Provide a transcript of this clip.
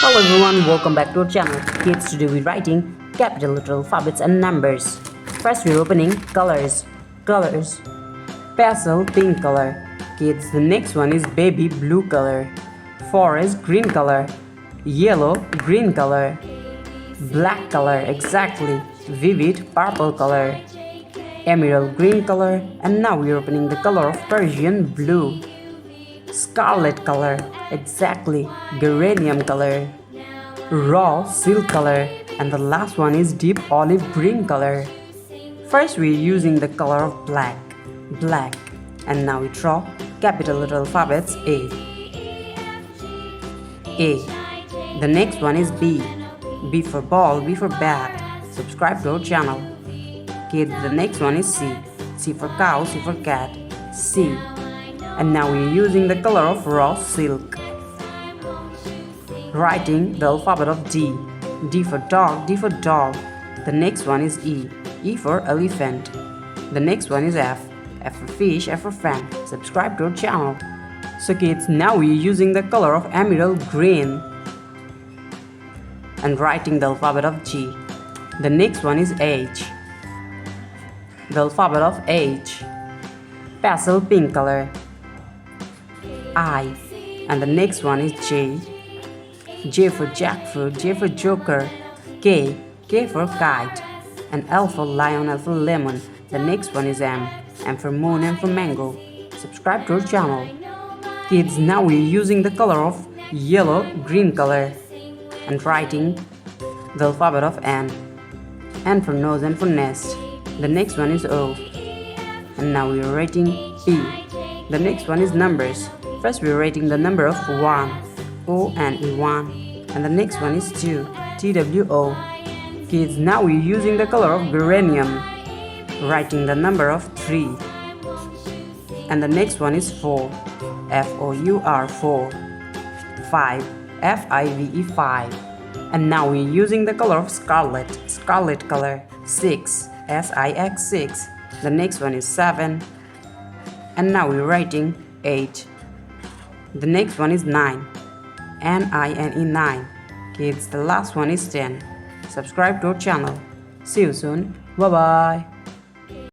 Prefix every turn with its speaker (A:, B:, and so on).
A: Hello everyone, welcome back to our channel. Kids, today we're writing capital letter alphabets and numbers. First we're opening colors. Colors. Pastel pink color. Kids, the next one is baby blue color. Forest green color. Yellow green color. Black color, exactly. Vivid purple color. Emerald green color. And now we're opening the color of Persian blue. Scarlet color, exactly. Geranium color. Raw silk color, and the last one is deep olive green color. First we're using the color of black, and now we draw capital letter alphabets A. The next one is B. B for ball, B for bat. Subscribe to our channel. Kids, the next one is C. C for cow, C for cat. C. And now we're using the color of raw silk. Writing the alphabet of D. D for dog, D for dog. The next one is E. E for elephant. The next one is F. F for fish, F for fan. Subscribe to our channel. So kids, now we're using the color of emerald green. And writing the alphabet of G. The next one is H. The alphabet of H. Pastel pink color. I. And the next one is J. J for jackfruit, J for joker. K. K for kite. And L for lion, L for lemon. The next one is M. M for moon, M for mango. Subscribe to our channel. Kids, now we're using the color of yellow green color. And writing the alphabet of N. N for nose, N for nest. The next one is O. And now we're writing P. The next one is numbers. First we're writing the number of 1, O-N-E 1, and the next one is 2, T-W-O. Kids, now we're using the color of geranium, writing the number of 3, and the next one is 4, F-O-U-R 4, 5, F-I-V-E 5, and now we're using the color of scarlet color, 6, S-I-X 6, the next one is 7, and now we're writing 8. The next one is 9, N-I-N-E 9. Kids, the last one is 10. Subscribe to our channel. See you soon. Bye bye.